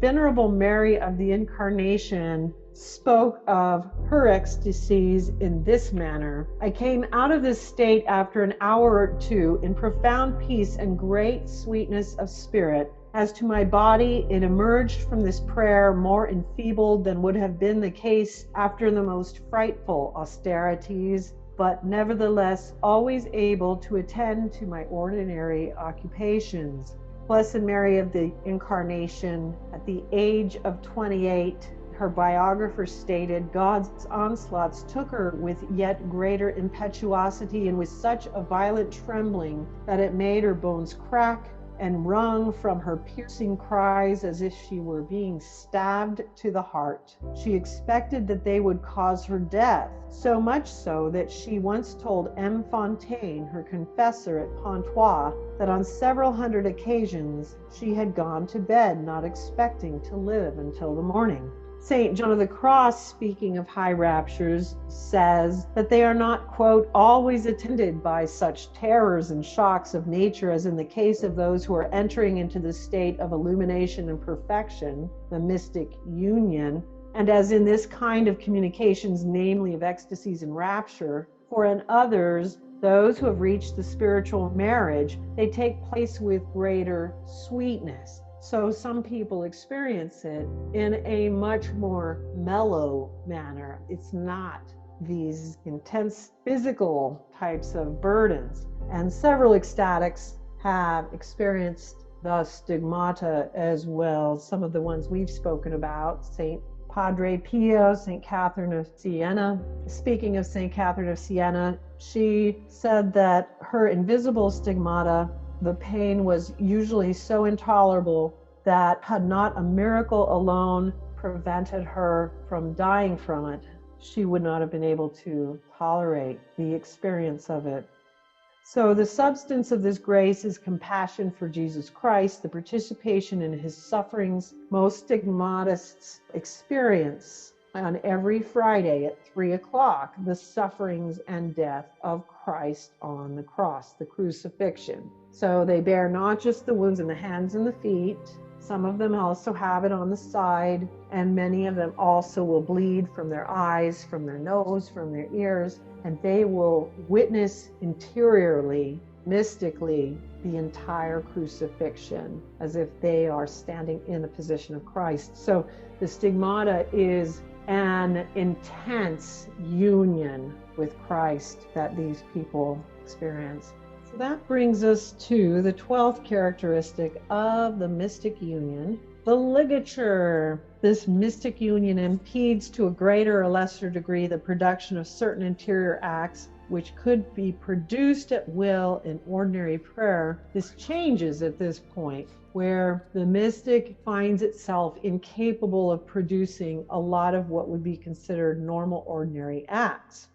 Venerable Mary of the Incarnation spoke of her ecstasies in this manner: I came out of this state after an hour or two in profound peace and great sweetness of spirit. As to my body, it emerged from this prayer more enfeebled than would have been the case after the most frightful austerities, but nevertheless always able to attend to my ordinary occupations. Blessed Mary of the Incarnation, at the age of 28, her biographer stated, God's onslaughts took her with yet greater impetuosity and with such a violent trembling that it made her bones crack and wrung from her piercing cries as if she were being stabbed to the heart. She expected that they would cause her death, so much so that she once told M. Fontaine, her confessor at Pontoise, that on several hundred occasions she had gone to bed not expecting to live until the morning. St. John of the Cross, speaking of high raptures, says that they are not, quote, always attended by such terrors and shocks of nature as in the case of those who are entering into the state of illumination and perfection, the mystic union, and as in this kind of communications, namely of ecstasies and rapture. For in others, those who have reached the spiritual marriage, they take place with greater sweetness. So some people experience it in a much more mellow manner. It's not these intense physical types of burdens. And several ecstatics have experienced the stigmata as well. Some of the ones we've spoken about, St. Padre Pio, St. Catherine of Siena. Speaking of St. Catherine of Siena, she said that her invisible stigmata, the pain was usually so intolerable that had not a miracle alone prevented her from dying from it, she would not have been able to tolerate the experience of it. So the substance of this grace is compassion for Jesus Christ, the participation in his sufferings. Most stigmatists experience on every Friday at 3 o'clock the sufferings and death of Christ on the cross, the crucifixion. So they bear not just the wounds in the hands and the feet, some of them also have it on the side, and many of them also will bleed from their eyes, from their nose, from their ears, and they will witness interiorly, mystically, the entire crucifixion as if they are standing in the position of Christ. So the stigmata is an intense union with Christ that these people experience. So that brings us to the 12th characteristic of the mystic union, the ligature. This mystic union impedes to a greater or lesser degree the production of certain interior acts which could be produced at will in ordinary prayer. This changes at this point, where the mystic finds itself incapable of producing a lot of what would be considered normal, ordinary acts.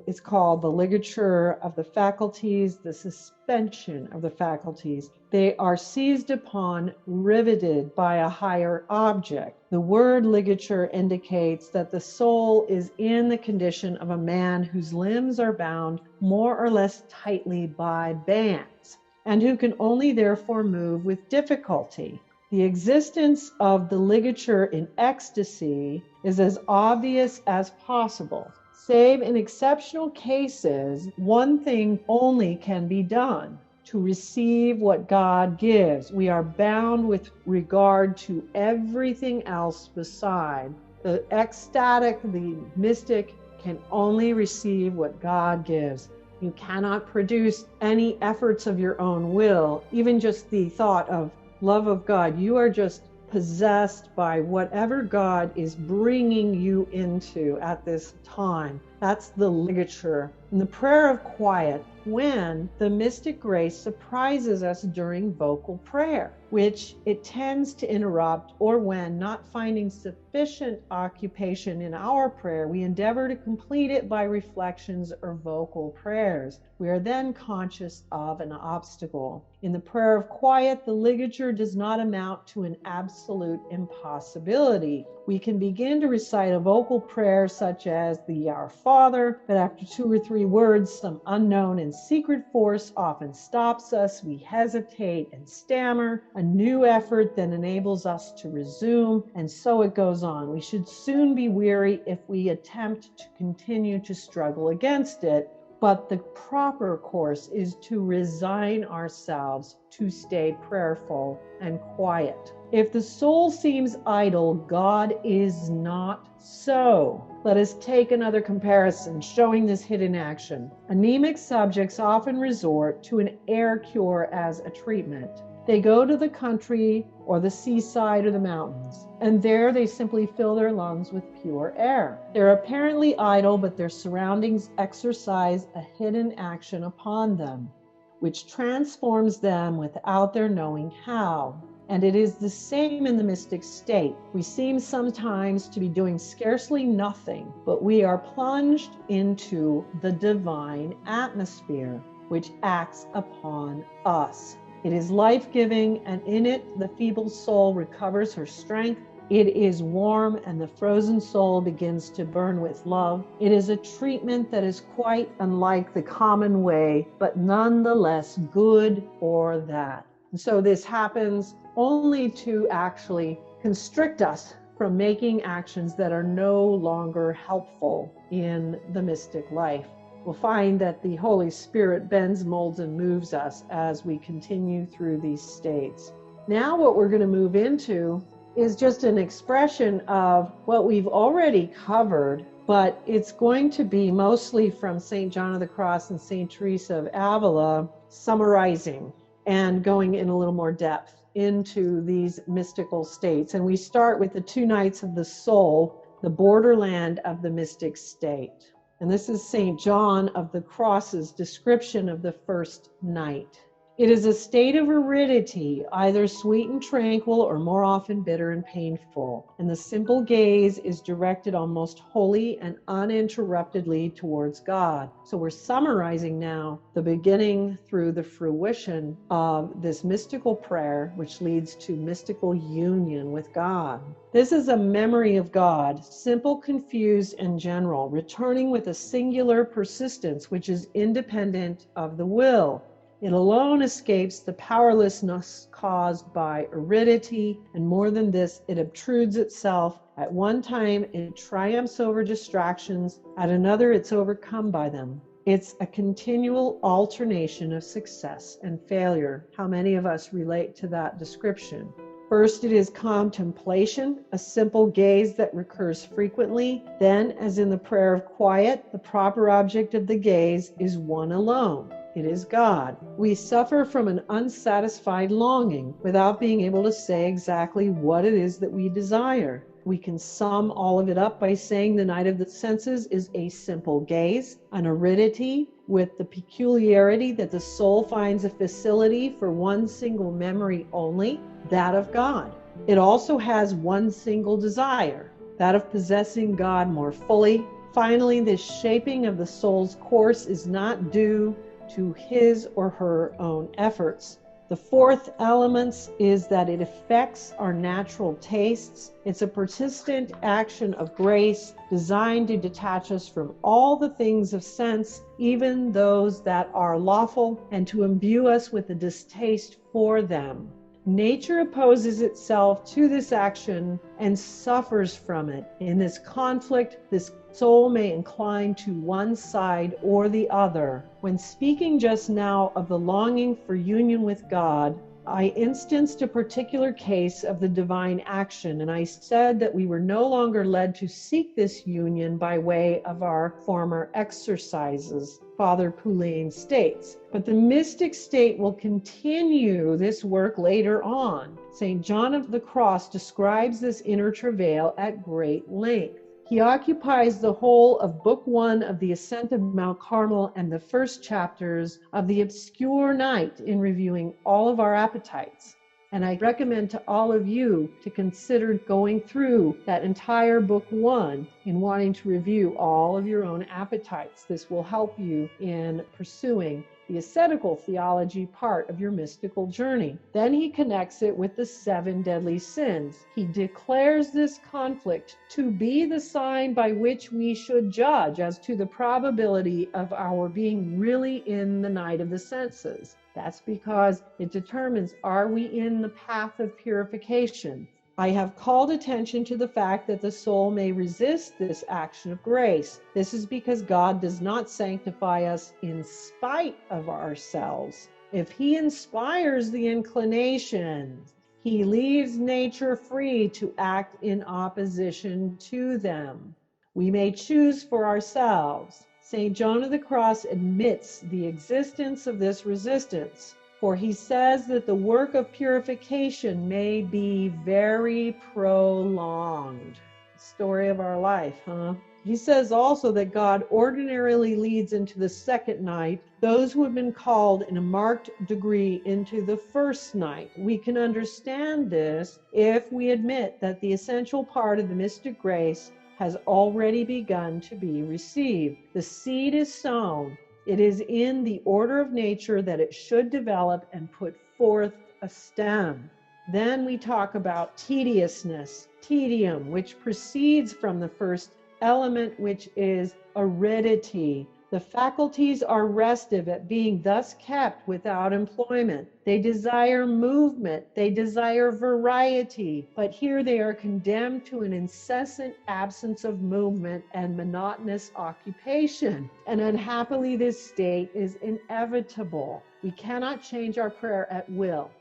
It's called the ligature of the faculties, the suspension of the faculties. They are seized upon, riveted by a higher object. The word ligature indicates that the soul is in the condition of a man whose limbs are bound more or less tightly by bands, and who can only therefore move with difficulty. The existence of the ligature in ecstasy is as obvious as possible. Save in exceptional cases, one thing only can be done: to receive what God gives. We are bound with regard to everything else beside. The ecstatic, the mystic, can only receive what God gives. You cannot produce any efforts of your own will, even just the thought of love of God. You are just possessed by whatever God is bringing you into at this time. That's the ligature. In the prayer of quiet, when the mystic grace surprises us during vocal prayer, which it tends to interrupt, or when, not finding sufficient occupation in our prayer, we endeavor to complete it by reflections or vocal prayers. We are then conscious of an obstacle. In the prayer of quiet, the ligature does not amount to an absolute impossibility. We can begin to recite a vocal prayer such as the Our Father, but after 2 or 3 words, some unknown and secret force often stops us. We hesitate and stammer A new effort then enables us to resume, and so it goes on. We should soon be weary if we attempt to continue to struggle against it, but the proper course is to resign ourselves to stay prayerful and quiet. If the soul seems idle, God is not so. Let us take another comparison showing this hidden action. Anemic subjects often resort to an air cure as a treatment. They go to the country or the seaside or the mountains, and there they simply fill their lungs with pure air. They're apparently idle, but their surroundings exercise a hidden action upon them, which transforms them without their knowing how. And it is the same in the mystic state. We seem sometimes to be doing scarcely nothing, but we are plunged into the divine atmosphere, which acts upon us. It is life-giving, and in it the feeble soul recovers her strength. It is warm, and the frozen soul begins to burn with love. It is a treatment that is quite unlike the common way, but nonetheless good for that. And so this happens only to actually constrict us from making actions that are no longer helpful in the mystic life. We'll find that the Holy Spirit bends, molds, and moves us as we continue through these states. Now what we're going to move into is just an expression of what we've already covered, but it's going to be mostly from St. John of the Cross and St. Teresa of Avila, summarizing and going in a little more depth into these mystical states. And we start with the 2 nights of the soul, the borderland of the mystic state. And this is St. John of the Cross's description of the first night. It is a state of aridity, either sweet and tranquil or more often bitter and painful. And the simple gaze is directed almost wholly and uninterruptedly towards God. So we're summarizing now the beginning through the fruition of this mystical prayer, which leads to mystical union with God. This is a memory of God, simple, confused, and general, returning with a singular persistence, which is independent of the will. It alone escapes the powerlessness caused by aridity, and more than this, it obtrudes itself. At one time, it triumphs over distractions. At another, it's overcome by them. It's a continual alternation of success and failure. How many of us relate to that description? First, it is contemplation, a simple gaze that recurs frequently. Then, as in the prayer of quiet, the proper object of the gaze is one alone. It is God. We suffer from an unsatisfied longing without being able to say exactly what it is that we desire. We can sum all of it up by saying the night of the senses is a simple gaze, an aridity with the peculiarity that the soul finds a facility for one single memory only, that of God. It also has one single desire, that of possessing God more fully. Finally, this shaping of the soul's course is not due to his or her own efforts. The fourth element is that it affects our natural tastes. It's a persistent action of grace designed to detach us from all the things of sense, even those that are lawful, and to imbue us with a distaste for them. Nature opposes itself to this action and suffers from it. In this conflict, this soul may incline to one side or the other. When speaking just now of the longing for union with God, I instanced a particular case of the divine action, and I said that we were no longer led to seek this union by way of our former exercises, Father Poulain states. But the mystic state will continue this work later on. St. John of the Cross describes this inner travail at great length. He occupies the whole of Book 1 of the Ascent of Mount Carmel and the first chapters of the Obscure Night in reviewing all of our appetites. And I recommend to all of you to consider going through that entire Book 1 in wanting to review all of your own appetites. This will help you in pursuing the ascetical theology part of your mystical journey. Then he connects it with the 7 deadly sins. He declares this conflict to be the sign by which we should judge as to the probability of our being really in the night of the senses. That's because it determines, are we in the path of purification? I have called attention to the fact that the soul may resist this action of grace. This is because God does not sanctify us in spite of ourselves. If He inspires the inclinations, He leaves nature free to act in opposition to them. We may choose for ourselves. St. John of the Cross admits the existence of this resistance, for he says that the work of purification may be very prolonged. Story of our life, huh? He says also that God ordinarily leads into the second night those who have been called in a marked degree into the first night. We can understand this if we admit that the essential part of the mystic grace has already begun to be received. The seed is sown. It is in the order of nature that it should develop and put forth a stem. Then we talk about tediousness, tedium, which proceeds from the first element, which is aridity. The faculties are restive at being thus kept without employment. They desire movement, they desire variety, but here they are condemned to an incessant absence of movement and monotonous occupation. And unhappily, this state is inevitable. We cannot change our prayer at will.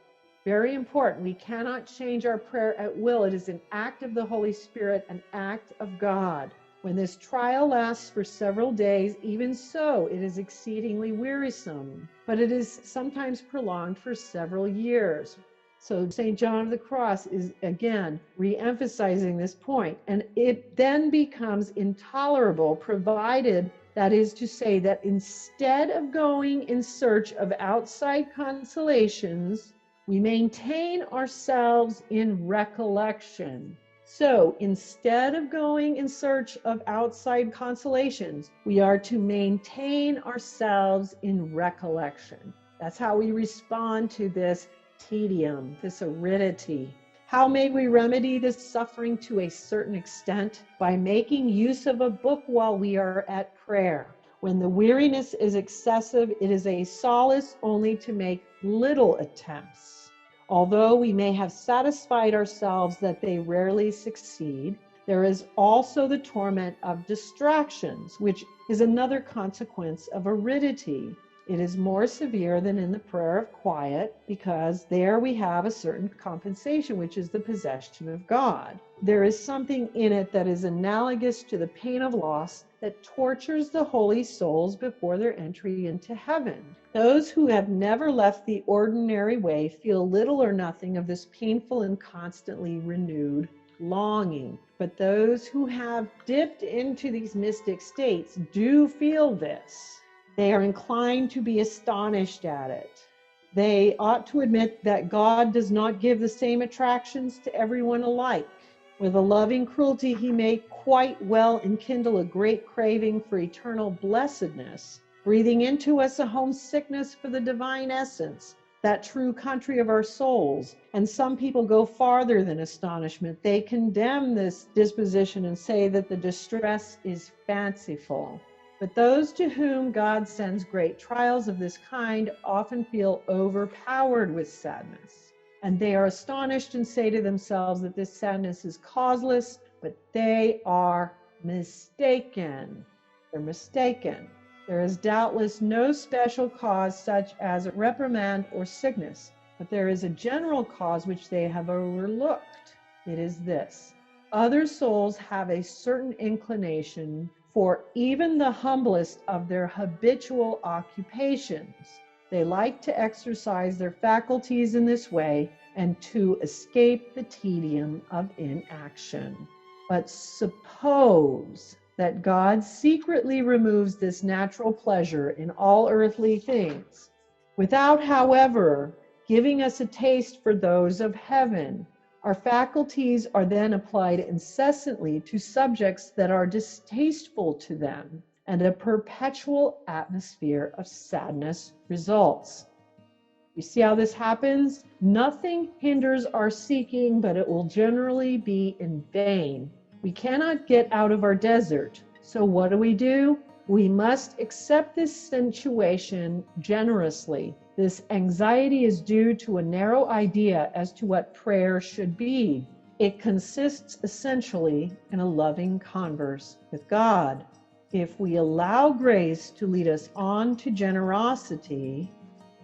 Very important, we cannot change our prayer at will. It is an act of the Holy Spirit, an act of God. When this trial lasts for several days, even so, it is exceedingly wearisome, but it is sometimes prolonged for several years. So St. John of the Cross is again re-emphasizing this point, and it then becomes intolerable, provided, that is to say, that instead of going in search of outside consolations, we maintain ourselves in recollection. So instead of going in search of outside consolations, we are to maintain ourselves in recollection. That's how we respond to this tedium, this aridity. How may we remedy this suffering to a certain extent? By making use of a book while we are at prayer. When the weariness is excessive, it is a solace only to make little attempts. Although we may have satisfied ourselves that they rarely succeed, there is also the torment of distractions, which is another consequence of aridity. It is more severe than in the prayer of quiet, because there we have a certain compensation, which is the possession of God. There is something in it that is analogous to the pain of loss that tortures the holy souls before their entry into heaven. Those who have never left the ordinary way feel little or nothing of this painful and constantly renewed longing. But those who have dipped into these mystic states do feel this. They are inclined to be astonished at it. They ought to admit that God does not give the same attractions to everyone alike. With a loving cruelty, He may quite well enkindle a great craving for eternal blessedness, breathing into us a homesickness for the divine essence, that true country of our souls. And some people go farther than astonishment. They condemn this disposition and say that the distress is fanciful. But those to whom God sends great trials of this kind often feel overpowered with sadness. And they are astonished and say to themselves that this sadness is causeless, but they are mistaken. They're mistaken. There is doubtless no special cause such as a reprimand or sickness, but there is a general cause which they have overlooked. It is this: other souls have a certain inclination for even the humblest of their habitual occupations. They like to exercise their faculties in this way and to escape the tedium of inaction. But suppose that God secretly removes this natural pleasure in all earthly things, without, however, giving us a taste for those of heaven. Our faculties are then applied incessantly to subjects that are distasteful to them, and a perpetual atmosphere of sadness results. You see how this happens? Nothing hinders our seeking, but it will generally be in vain. We cannot get out of our desert. So what do? We must accept this situation generously. This anxiety is due to a narrow idea as to what prayer should be. It consists essentially in a loving converse with God. If we allow grace to lead us on to generosity,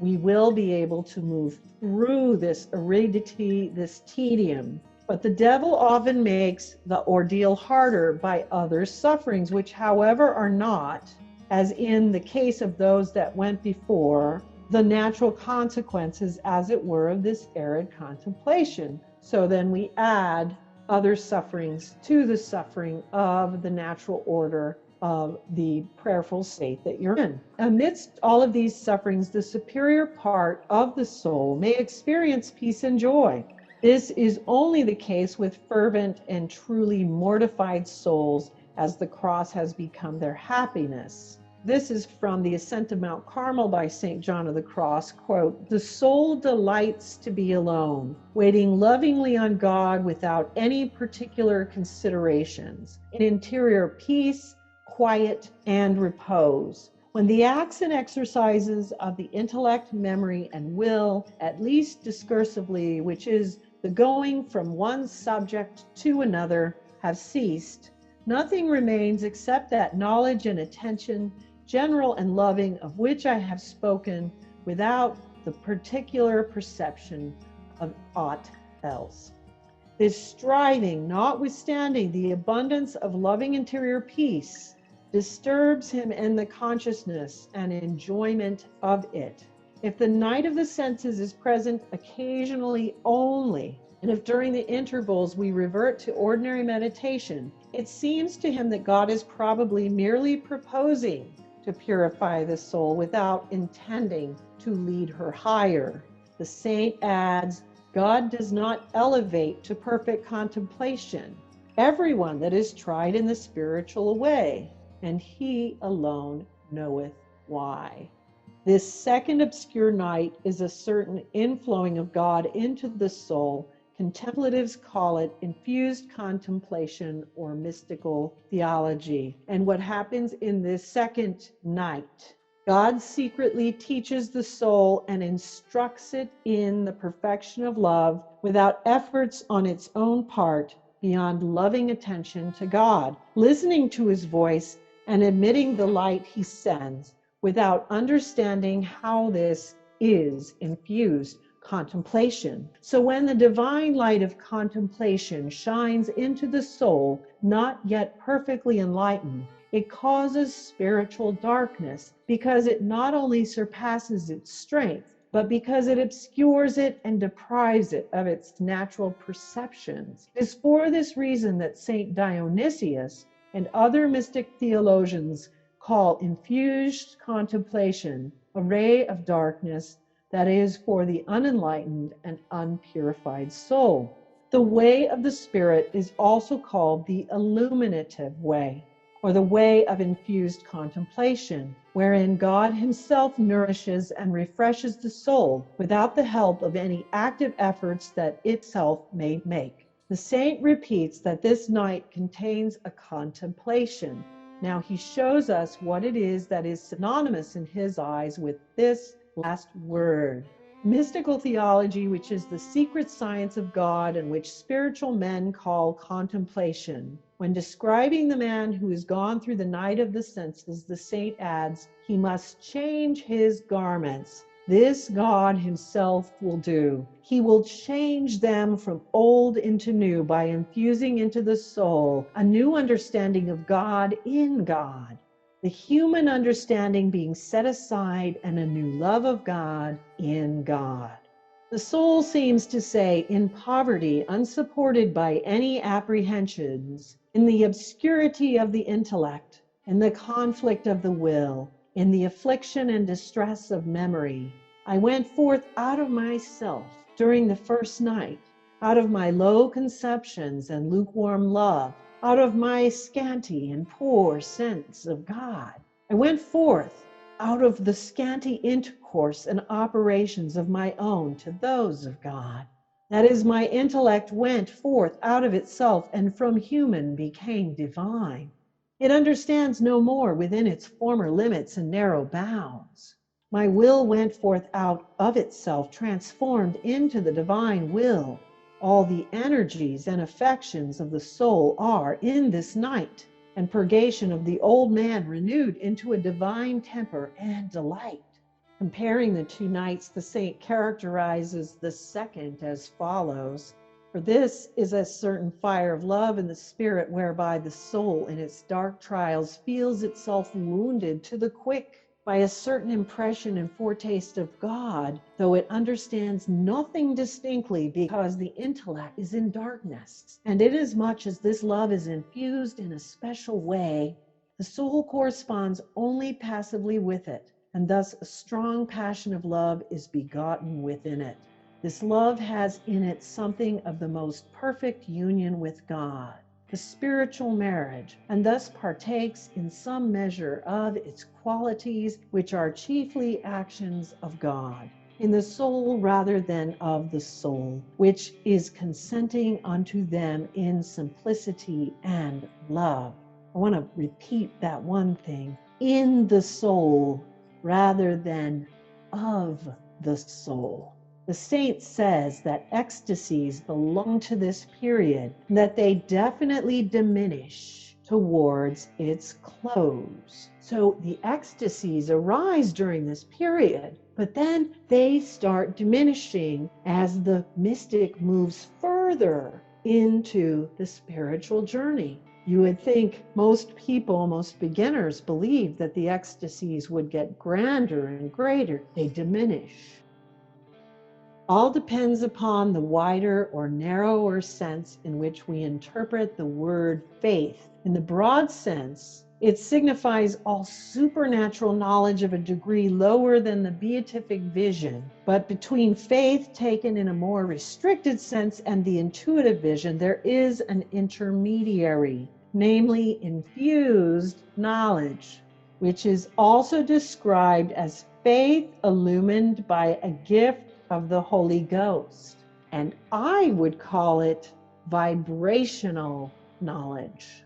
we will be able to move through this aridity, this tedium. But the devil often makes the ordeal harder by other sufferings, which, however, are not, as in the case of those that went before, the natural consequences, as it were, of this arid contemplation. So then we add other sufferings to the suffering of the natural order of the prayerful state that you're in. Amidst all of these sufferings, the superior part of the soul may experience peace and joy. This is only the case with fervent and truly mortified souls, as the cross has become their happiness. This is from the Ascent of Mount Carmel by St. John of the Cross, quote, "The soul delights to be alone, waiting lovingly on God without any particular considerations, in interior peace, quiet, and repose. When the acts and exercises of the intellect, memory, and will, at least discursively, which is the going from one subject to another, have ceased, nothing remains except that knowledge and attention, general and loving, of which I have spoken, without the particular perception of aught else." This striving, notwithstanding the abundance of loving interior peace, disturbs him in the consciousness and enjoyment of it. If the night of the senses is present occasionally only, and if during the intervals we revert to ordinary meditation, it seems to him that God is probably merely proposing to purify the soul without intending to lead her higher. The saint adds, God does not elevate to perfect contemplation everyone that is tried in the spiritual way, and he alone knoweth why. This second obscure night is a certain inflowing of God into the soul. Contemplatives call it infused contemplation or mystical theology. And what happens in this second night? God secretly teaches the soul and instructs it in the perfection of love without efforts on its own part beyond loving attention to God, listening to his voice and admitting the light he sends without understanding how this is infused contemplation. So when the divine light of contemplation shines into the soul, not yet perfectly enlightened, it causes spiritual darkness because it not only surpasses its strength, but because it obscures it and deprives it of its natural perceptions. It is for this reason that Saint Dionysius and other mystic theologians call infused contemplation a ray of darkness that is for the unenlightened and unpurified soul. The way of the Spirit is also called the illuminative way, or the way of infused contemplation, wherein God himself nourishes and refreshes the soul without the help of any active efforts that itself may make. The saint repeats that this night contains a contemplation. Now he shows us what it is that is synonymous in his eyes with this last word. Mystical theology, which is the secret science of God and which spiritual men call contemplation. When describing the man who has gone through the night of the senses, the saint adds, he must change his garments. This God himself will do. He will change them from old into new by infusing into the soul a new understanding of God in God, the human understanding being set aside and a new love of God in God. The soul seems to say, in poverty, unsupported by any apprehensions, in the obscurity of the intellect, in the conflict of the will, in the affliction and distress of memory, I went forth out of myself during the first night, out of my low conceptions and lukewarm love, out of my scanty and poor sense of God. I went forth out of the scanty intercourse and operations of my own to those of God. That is, my intellect went forth out of itself and from human became divine. It understands no more within its former limits and narrow bounds. My will went forth out of itself, transformed into the divine will. All the energies and affections of the soul are in this night, and purgation of the old man renewed into a divine temper and delight. Comparing the two nights, the saint characterizes the second as follows. For this is a certain fire of love in the spirit, whereby the soul in its dark trials feels itself wounded to the quick by a certain impression and foretaste of God, though it understands nothing distinctly, because the intellect is in darkness. And inasmuch as this love is infused in a special way, the soul corresponds only passively with it, and thus a strong passion of love is begotten within it. This love has in it something of the most perfect union with God, the spiritual marriage, and thus partakes in some measure of its qualities, which are chiefly actions of God, in the soul rather than of the soul, which is consenting unto them in simplicity and love. I want to repeat that one thing. In the soul rather than of the soul. The saint says that ecstasies belong to this period, and that they definitely diminish towards its close. So the ecstasies arise during this period, but then they start diminishing as the mystic moves further into the spiritual journey. You would think most people, most beginners, believe that the ecstasies would get grander and greater. They diminish. All depends upon the wider or narrower sense in which we interpret the word faith. In the broad sense, it signifies all supernatural knowledge of a degree lower than the beatific vision. But between faith taken in a more restricted sense and the intuitive vision, there is an intermediary, namely infused knowledge, which is also described as faith illumined by a gift of the Holy Ghost. And I would call it vibrational knowledge.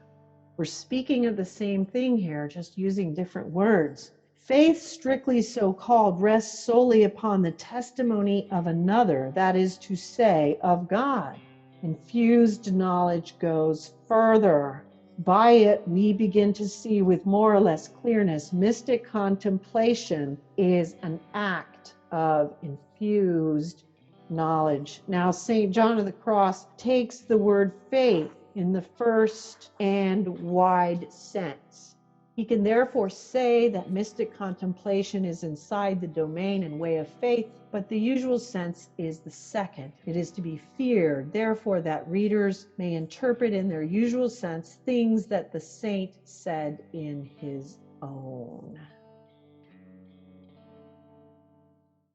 We're speaking of the same thing here, just using different words. Faith, strictly so called, rests solely upon the testimony of another, that is to say, of God. Infused knowledge goes further. By it, we begin to see with more or less clearness, mystic contemplation is an act of infused knowledge. Now, St. John of the Cross takes the word faith in the first and wide sense. He can therefore say that mystic contemplation is inside the domain and way of faith, but the usual sense is the second. It is to be feared, therefore, that readers may interpret in their usual sense things that the saint said in his own.